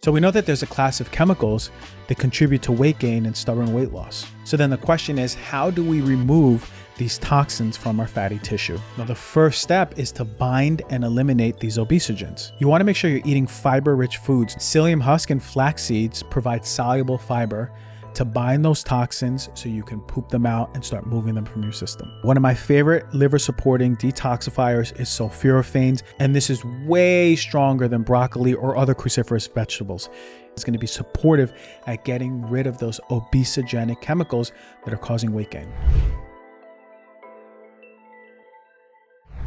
So we know that there's a class of chemicals that contribute to weight gain and stubborn weight loss. So then the question is, how do we remove these toxins from our fatty tissue? Now, the first step is to bind and eliminate these obesogens. You want to make sure you're eating fiber-rich foods. Psyllium husk and flax seeds provide soluble fiber to bind those toxins so you can poop them out and start moving them from your system. One of my favorite liver-supporting detoxifiers is sulforaphanes, and this is way stronger than broccoli or other cruciferous vegetables. It's going to be supportive at getting rid of those obesogenic chemicals that are causing weight gain.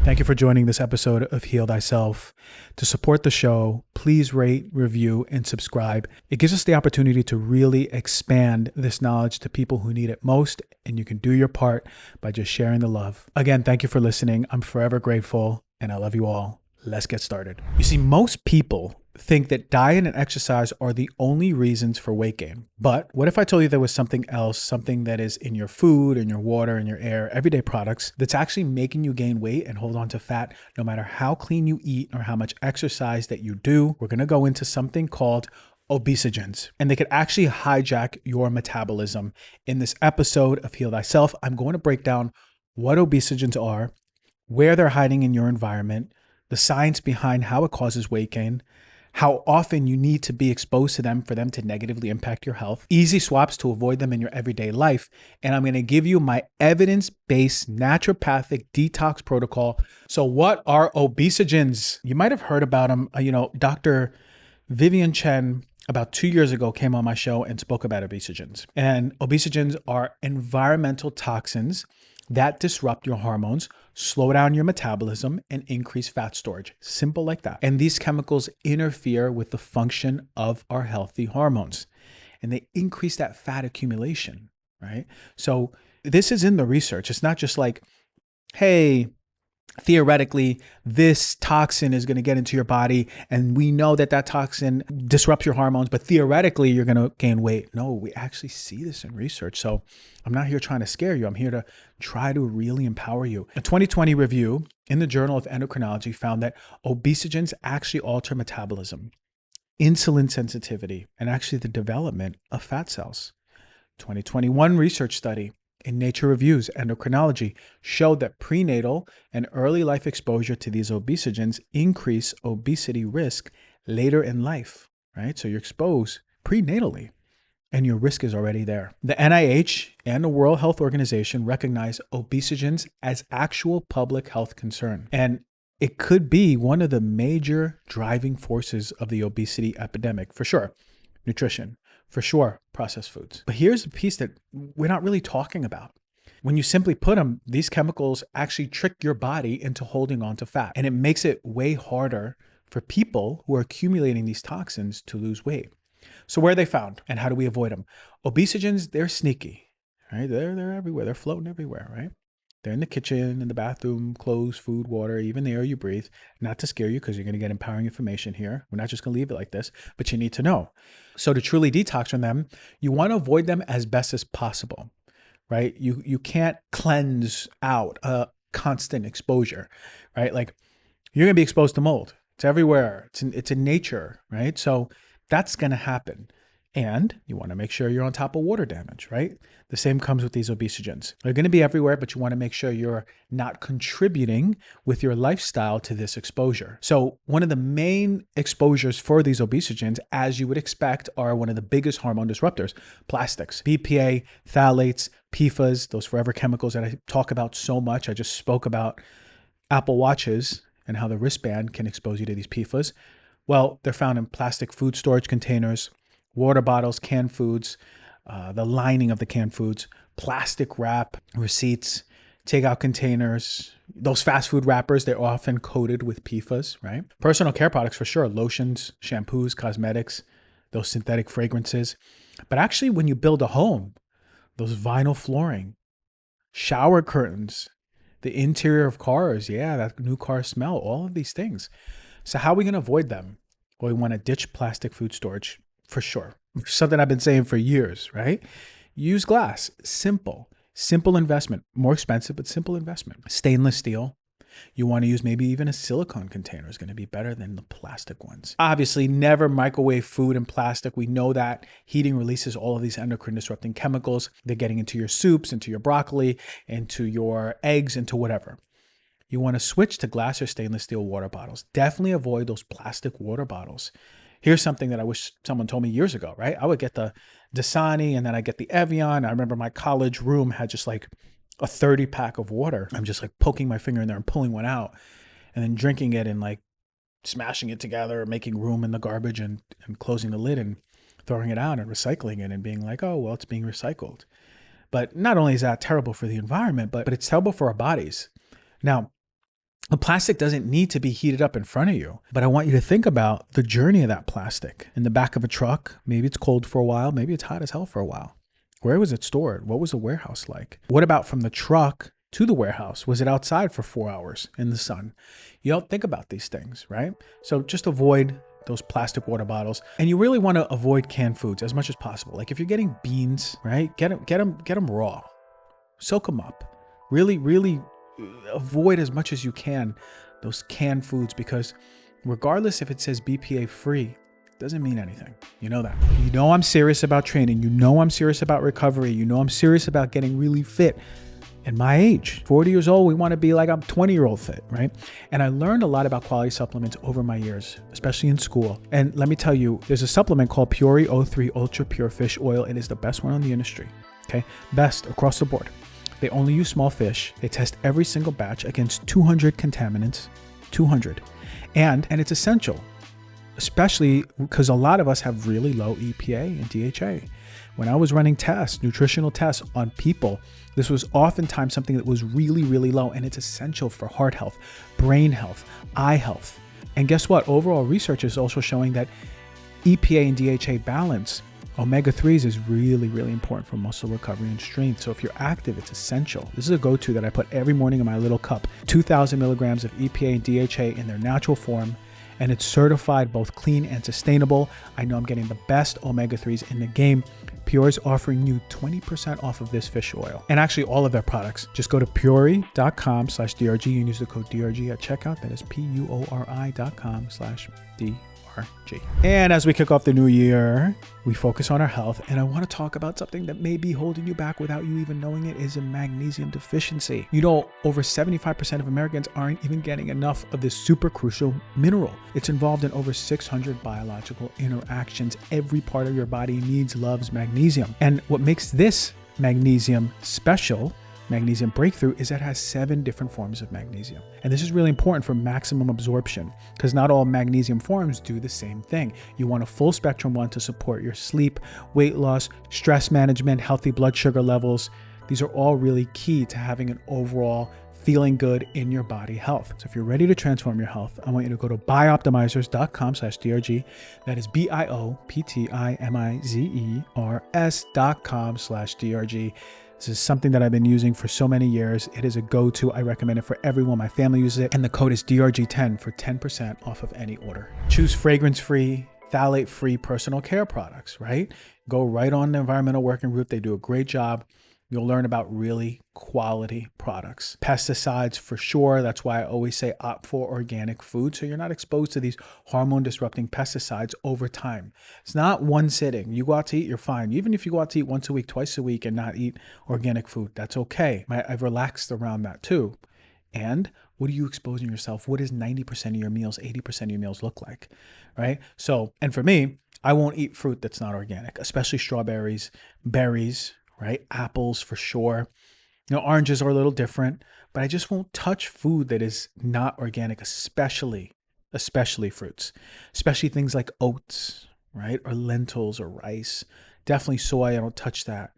Thank you for joining this episode of Heal Thyself. To support the show, please rate, review, and subscribe. It gives us the opportunity to really expand this knowledge to people who need it most, and you can do your part by just sharing the love. Again, thank you for listening. I'm forever grateful, and I love you all. Let's get started. You see, most people think that diet and exercise are the only reasons for weight gain. But what if I told you there was something else, something that is in your food, in your water, in your air, everyday products that's actually making you gain weight and hold on to fat no matter how clean you eat or how much exercise that you do? We're going to go into something called obesogens, and they could actually hijack your metabolism. In this episode of Heal Thyself, I'm going to break down what obesogens are, where they're hiding in your environment, the science behind how it causes weight gain, how often you need to be exposed to them for them to negatively impact your health, easy swaps to avoid them in your everyday life, and I'm going to give you my evidence-based naturopathic detox protocol. So what are obesogens? You might have heard about them. Dr. Vivian Chen about 2 years ago came on my show and spoke about obesogens. And obesogens are environmental toxins that disrupt your hormones, slow down your metabolism, and increase fat storage. Simple like that. And these chemicals interfere with the function of our healthy hormones, and they increase that fat accumulation, right? So this is in the research. It's not just like, hey, theoretically, this toxin is going to get into your body, and we know that that toxin disrupts your hormones, but theoretically, you're going to gain weight. No, we actually see this in research. So I'm not here trying to scare you. I'm here to try to really empower you. A 2020 review in the Journal of Endocrinology found that obesogens actually alter metabolism, insulin sensitivity, and actually the development of fat cells. 2021 research study in Nature Reviews Endocrinology showed that prenatal and early life exposure to these obesogens increase obesity risk later in life, right? So you're exposed prenatally and your risk is already there. The NIH and the World Health Organization recognize obesogens as actual public health concern. And it could be one of the major driving forces of the obesity epidemic, for sure. Nutrition, for sure, processed foods. But here's the piece that we're not really talking about. When you simply put them, these chemicals actually trick your body into holding on to fat. And it makes it way harder for people who are accumulating these toxins to lose weight. So where are they found and how do we avoid them? Obesogens, they're sneaky, right? They're everywhere. They're floating everywhere, right? They're in the kitchen, in the bathroom, clothes, food, water, even the air you breathe. Not to scare you, because you're going to get empowering information here. We're not just going to leave it like this, but you need to know. So to truly detox from them, you want to avoid them as best as possible, right? You can't cleanse out a constant exposure, right? Like you're going to be exposed to mold. It's everywhere. It's in nature, right? So that's going to happen. And you want to make sure you're on top of water damage, right? The same comes with these obesogens. They're going to be everywhere, but you want to make sure you're not contributing with your lifestyle to this exposure. So one of the main exposures for these obesogens, as you would expect, are one of the biggest hormone disruptors, plastics, BPA, phthalates, PFAS, those forever chemicals that I talk about so much. I just spoke about Apple Watches and how the wristband can expose you to these PFAS. Well, they're found in plastic food storage containers, water bottles, canned foods, the lining of the canned foods, plastic wrap, receipts, takeout containers, those fast food wrappers, they're often coated with PFAS, right? Personal care products for sure, lotions, shampoos, cosmetics, those synthetic fragrances. But actually when you build a home, those vinyl flooring, shower curtains, the interior of cars, yeah, that new car smell, all of these things. So how are we going to avoid them? Well, we want to ditch plastic food storage. For sure. Something I've been saying for years, right? Use glass. Simple investment. More expensive, but simple investment. Stainless steel. You want to use maybe even a silicone container is going to be better than the plastic ones. Obviously, never microwave food in plastic. We know that heating releases all of these endocrine disrupting chemicals. They're getting into your soups, into your broccoli, into your eggs, into whatever. You want to switch to glass or stainless steel water bottles. Definitely avoid those plastic water bottles. Here's something that I wish someone told me years ago, right? I would get the Dasani and then I get the Evian. I remember my college room had just like a 30 pack of water. I'm just like poking my finger in there and pulling one out and then drinking it and like smashing it together, making room in the garbage and closing the lid and throwing it out and recycling it and being like, oh, well, it's being recycled. But not only is that terrible for the environment, but it's terrible for our bodies. Now, the plastic doesn't need to be heated up in front of you, but I want you to think about the journey of that plastic. In the back of a truck, maybe it's cold for a while, maybe it's hot as hell for a while. Where was it stored? What was the warehouse like? What about from the truck to the warehouse? Was it outside for 4 hours in the sun? You don't think about these things, right? So just avoid those plastic water bottles. And you really want to avoid canned foods as much as possible. Like if you're getting beans, right? Get them raw. Soak them up. Really avoid as much as you can those canned foods, because regardless if it says BPA free, doesn't mean anything. You know that. You know I'm serious about training. You know I'm serious about recovery. You know I'm serious about getting really fit. At my age, 40 years old, we want to be like I'm 20-year-old fit, right? And I learned a lot about quality supplements over my years, especially in school. And let me tell you, there's a supplement called Puori O3 Ultra Pure Fish Oil. It is the best one in the industry, okay? Best across the board. They only use small fish. They test every single batch against 200 contaminants, 200. And it's essential, especially because a lot of us have really low EPA and DHA. When I was running tests, nutritional tests on people, this was oftentimes something that was really low, and it's essential for heart health, brain health, eye health. And guess what? Overall research is also showing that EPA and DHA balance, omega-3s is really important for muscle recovery and strength. So if you're active, it's essential. This is a go-to that I put every morning in my little cup. 2,000 milligrams of EPA and DHA in their natural form, and it's certified both clean and sustainable. I know I'm getting the best omega-3s in the game. Puori is offering you 20% off of this fish oil, and actually all of their products. Just go to puori.com/DRG and use the code DRG at checkout. That is PUORI.com/DRG. And as we kick off the new year, we focus on our health, and I want to talk about something that may be holding you back without you even knowing it, is a magnesium deficiency. You know, over 75% of Americans aren't even getting enough of this super crucial mineral. It's involved in over 600 biological interactions. Every part of your body needs, loves magnesium. And what makes this magnesium special, magnesium breakthrough, is that it has 7 different forms of magnesium. And this is really important for maximum absorption, because not all magnesium forms do the same thing. You want a full spectrum one to support your sleep, weight loss, stress management, healthy blood sugar levels. These are all really key to having an overall feeling good in your body health. So if you're ready to transform your health, I want you to go to BiOptimizers.com/DRG. That is BiOptimizers.com/DRG. This is something that I've been using for so many years. It is a go-to. I recommend it for everyone. My family uses it. And the code is DRG10 for 10% off of any order. Choose fragrance-free, phthalate-free personal care products, right? Go right on the environmental working group. They do a great job. You'll learn about really quality products. Pesticides for sure. That's why I always say opt for organic food, so you're not exposed to these hormone disrupting pesticides over time. It's not one sitting. You go out to eat, you're fine. Even if you go out to eat once a week, twice a week and not eat organic food, that's okay. I've relaxed around that too. And what are you exposing yourself? What does 90% of your meals, 80% of your meals look like, right? So, and for me, I won't eat fruit that's not organic, especially strawberries, berries, right? Apples for sure. You know, oranges are a little different, but I just won't touch food that is not organic, especially fruits, especially things like oats, right? Or lentils or rice. Definitely soy, I don't touch that,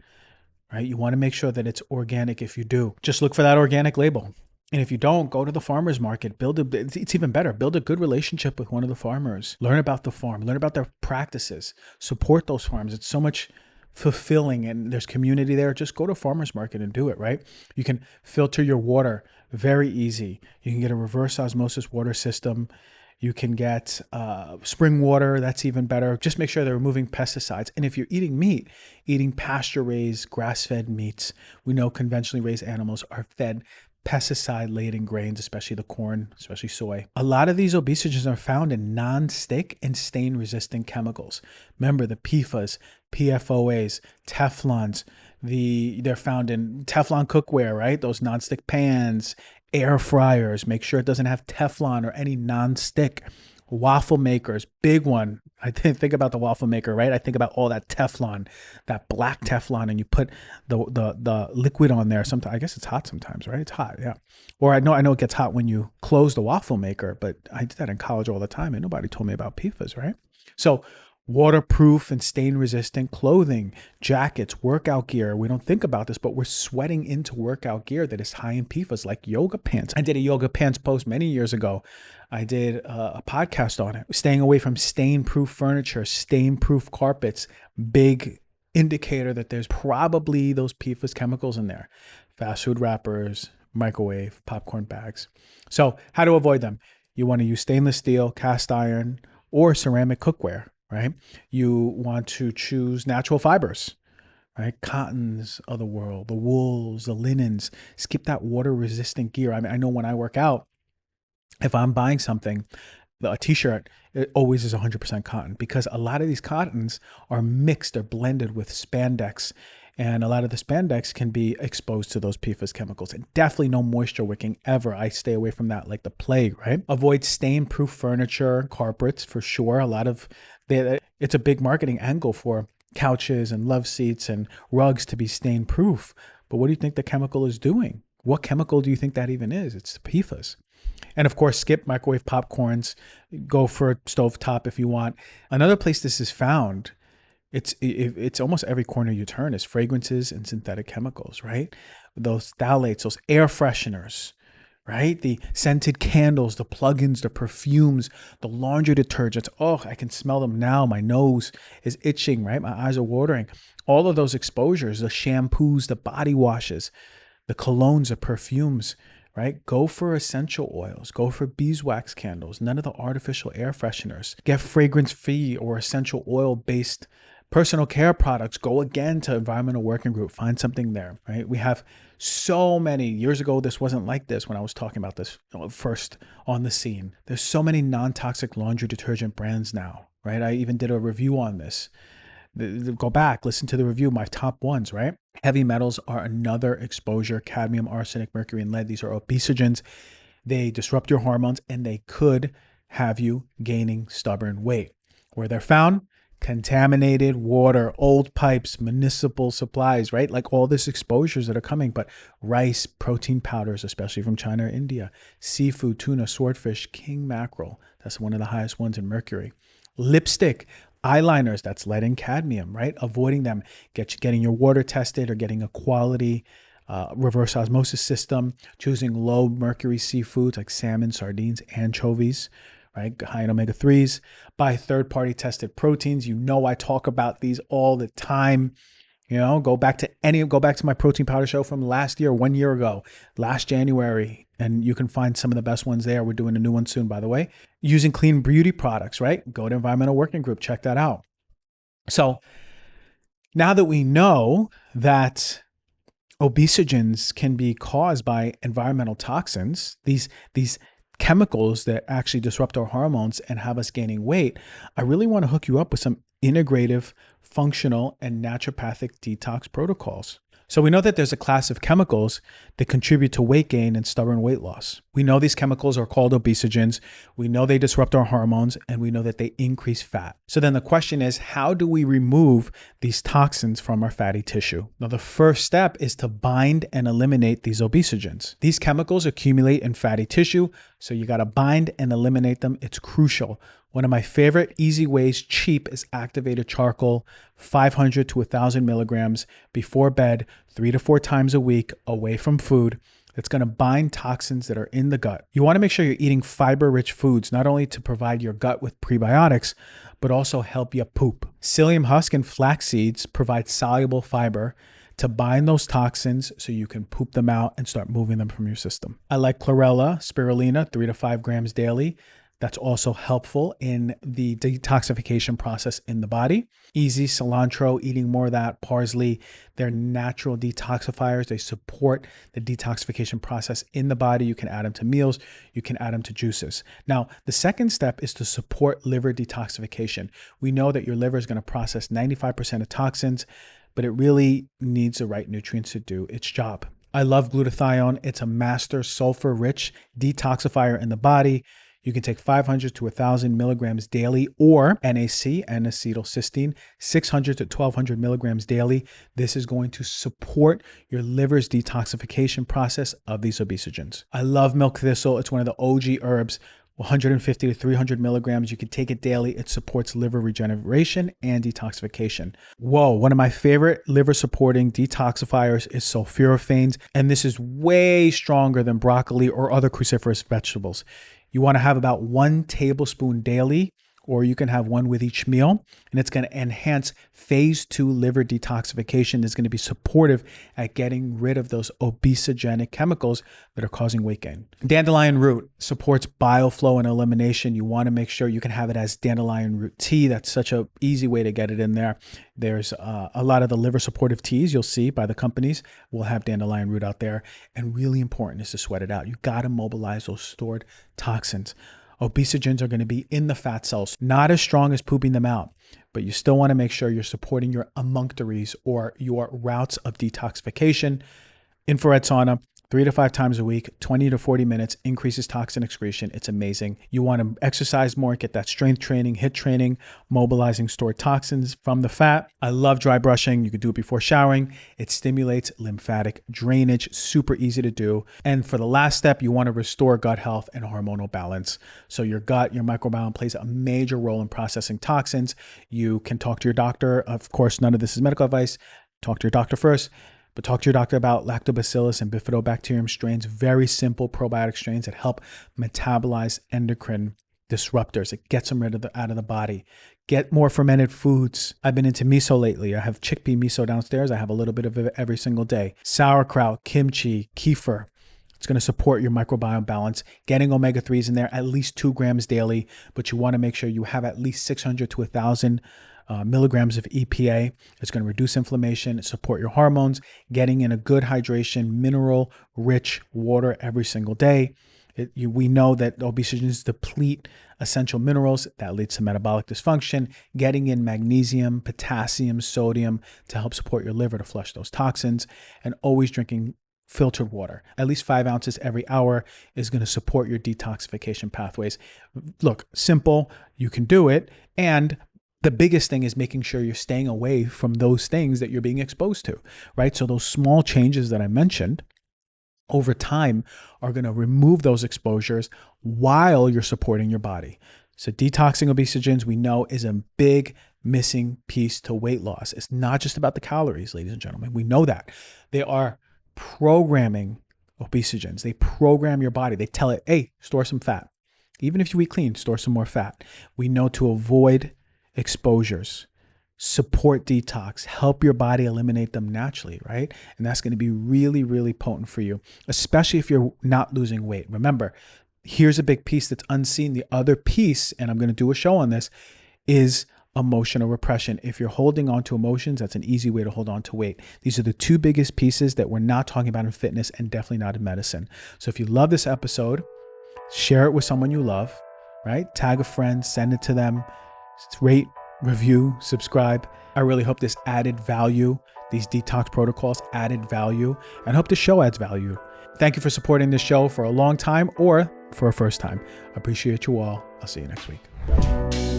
right? You want to make sure that it's organic. If you do, just look for that organic label. And if you don't, go to the farmer's market, it's even better. Build a good relationship with one of the farmers. Learn about the farm, learn about their practices, support those farms. It's so much fulfilling and there's community there. Just go to farmer's market and do it, right? You can filter your water, very easy. You can get a reverse osmosis water system. You can get spring water, that's even better. Just make sure they're removing pesticides. And if you're eating meat, eating pasture-raised, grass-fed meats, we know conventionally raised animals are fed pesticide-laden grains, especially the corn, especially soy. A lot of these obesogens are found in non-stick and stain-resistant chemicals. Remember the PFAS, PFOAs, Teflons. They're found in Teflon cookware, right? Those non-stick pans, air fryers. Make sure it doesn't have Teflon or any non-stick. Waffle makers, big one. I think about the waffle maker, right? I think about all that Teflon, that black Teflon, and you put the liquid on there. Sometimes I guess it's hot sometimes, right? It's hot, yeah. Or I know it gets hot when you close the waffle maker, but I did that in college all the time, and nobody told me about PFAS, right? So waterproof and stain resistant clothing, jackets, workout gear. We don't think about this, but we're sweating into workout gear that is high in PFAS, like yoga pants. I did a yoga pants post many years ago. I did a podcast on it. Staying away from stain-proof furniture, stain-proof carpets, big indicator that there's probably those PFAS chemicals in there. Fast food wrappers, microwave, popcorn bags. So how to avoid them? You want to use stainless steel, cast iron, or ceramic cookware, right? You want to choose natural fibers, right? Cottons of the world, the wools, the linens. Skip that water-resistant gear. I mean, I know when I work out, if I'm buying something, a t-shirt, it always is 100% cotton, because a lot of these cottons are mixed or blended with spandex, and a lot of the spandex can be exposed to those PFAS chemicals. And definitely no moisture wicking ever. I stay away from that like the plague, right? Avoid stain-proof furniture, carpets for sure. It's a big marketing angle for couches and love seats and rugs to be stain-proof. But what do you think the chemical is doing? What chemical do you think that even is? It's the PFAS. And of course, skip microwave popcorns. Go for a stovetop if you want. Another place this is found, it's almost every corner you turn, is fragrances and synthetic chemicals, right? Those phthalates, those air fresheners, right? The scented candles, the plugins, the perfumes, the laundry detergents. Oh, I can smell them now. My nose is itching, right? My eyes are watering. All of those exposures, the shampoos, the body washes, the colognes, the perfumes, right? Go for essential oils. Go for beeswax candles. None of the artificial air fresheners. Get fragrance-free or essential oil-based personal care products. Go again to Environmental Working Group. Find something there, right? We have so many. Years ago, this wasn't like this when I was talking about this first on the scene. There's so many non-toxic laundry detergent brands now, right? I even did a review on this. Go back, listen to the review, my top ones, right? Heavy metals are another exposure: cadmium, arsenic, mercury, and lead. These are obesogens. They disrupt your hormones, and they could have you gaining stubborn weight. Where they're found: contaminated water, old pipes, municipal supplies, right? Like all this exposures that are coming, but rice, protein powders, especially from China or India, seafood, tuna, swordfish, king mackerel. That's one of the highest ones in mercury. Lipstick, eyeliners, that's lead and cadmium, right? Avoiding them, getting your water tested or getting a quality reverse osmosis system, choosing low mercury seafoods like salmon, sardines, anchovies, right? High in omega-3s. Buy third-party tested proteins. You know I talk about these all the time. You know, go back to my protein powder show from last year, 1 year ago, last January, and you can find some of the best ones there. We're doing a new one soon, by the way. Using clean beauty products, right? Go to Environmental Working Group, check that out. So now that we know that obesogens can be caused by environmental toxins, these chemicals that actually disrupt our hormones and have us gaining weight, I really want to hook you up with some integrative, functional, and naturopathic detox protocols. So we know that there's a class of chemicals that contribute to weight gain and stubborn weight loss. We know these chemicals are called obesogens. We know they disrupt our hormones, and we know that they increase fat. So then the question is, how do we remove these toxins from our fatty tissue? Now, the first step is to bind and eliminate these obesogens. These chemicals accumulate in fatty tissue, so you got to bind and eliminate them. It's crucial. One of my favorite easy ways, cheap, is activated charcoal, 500 to 1,000 milligrams before bed, 3 to 4 times a week, away from food. That's going to bind toxins that are in the gut. You want to make sure you're eating fiber-rich foods, not only to provide your gut with prebiotics, but also help you poop. Psyllium husk and flax seeds provide soluble fiber to bind those toxins so you can poop them out and start moving them from your system. I like chlorella, spirulina, 3 to 5 grams daily. That's also helpful in the detoxification process in the body. Easy, cilantro, eating more of that, parsley, they're natural detoxifiers. They support the detoxification process in the body. You can add them to meals. You can add them to juices. Now, the second step is to support liver detoxification. We know that your liver is going to process 95% of toxins, but it really needs the right nutrients to do its job. I love glutathione. It's a master sulfur-rich detoxifier in the body. You can take 500 to 1,000 milligrams daily, or NAC, N-acetylcysteine, 600 to 1,200 milligrams daily. This is going to support your liver's detoxification process of these obesogens. I love milk thistle. It's one of the OG herbs. 150 to 300 milligrams. You can take it daily. It supports liver regeneration and detoxification. Whoa, one of my favorite liver supporting detoxifiers is sulforaphanes, and this is way stronger than broccoli or other cruciferous vegetables. You want to have about 1 tablespoon daily, or you can have one with each meal, and it's going to enhance phase 2 liver detoxification. It's going to be supportive at getting rid of those obesogenic chemicals that are causing weight gain. Dandelion root supports bile flow and elimination. You want to make sure you can have it as dandelion root tea. That's such an easy way to get it in there. There's a lot of the liver supportive teas you'll see by the companies will have dandelion root out there. And really important is to sweat it out. You got to mobilize those stored toxins. Obesogens are going to be in the fat cells, not as strong as pooping them out, but you still want to make sure you're supporting your emunctories or your routes of detoxification. Infrared sauna, 3 to 5 times a week, 20 to 40 minutes, increases toxin excretion. It's amazing. You want to exercise more, get that strength training, HIIT training, mobilizing stored toxins from the fat. I love dry brushing. You could do it before showering. It stimulates lymphatic drainage, super easy to do. And for the last step, you want to restore gut health and hormonal balance. So your gut, your microbiome plays a major role in processing toxins. You can talk to your doctor. Of course, none of this is medical advice. Talk to your doctor first. But talk to your doctor about lactobacillus and bifidobacterium strains, very simple probiotic strains that help metabolize endocrine disruptors. It gets them out of the body. Get more fermented foods. I've been into miso lately. I have chickpea miso downstairs. I have a little bit of it every single day. Sauerkraut, kimchi, kefir. It's going to support your microbiome balance. Getting omega-3s in there, at least 2 grams daily, but you want to make sure you have at least 600 to 1,000 milligrams of EPA. It's going to reduce inflammation, support your hormones, getting in a good hydration, mineral-rich water every single day. We know that obesogens deplete essential minerals. That leads to metabolic dysfunction. Getting in magnesium, potassium, sodium to help support your liver to flush those toxins, and always drinking filtered water. At least 5 ounces every hour is going to support your detoxification pathways. Look, simple, you can do it. And the biggest thing is making sure you're staying away from those things that you're being exposed to, right? So those small changes that I mentioned over time are going to remove those exposures while you're supporting your body. So detoxing obesogens, we know, is a big missing piece to weight loss. It's not just about the calories, ladies and gentlemen. We know that. They are programming obesogens. They program your body. They tell it, hey, store some fat. Even if you eat clean, store some more fat. We know to avoid exposures, support detox, help your body eliminate them naturally, right? And that's going to be really, really potent for you, especially if you're not losing weight. Remember, here's a big piece that's unseen. The other piece, and I'm going to do a show on this, is emotional repression. If you're holding on to emotions, that's an easy way to hold on to weight. These are the 2 biggest pieces that we're not talking about in fitness and definitely not in medicine. So if you love this episode, share it with someone you love, right? Tag a friend, send it to them. Rate, review, subscribe. I really hope this added value, these detox protocols added value, and hope the show adds value. Thank you for supporting this show for a long time or for a first time. I appreciate you all. I'll see you next week.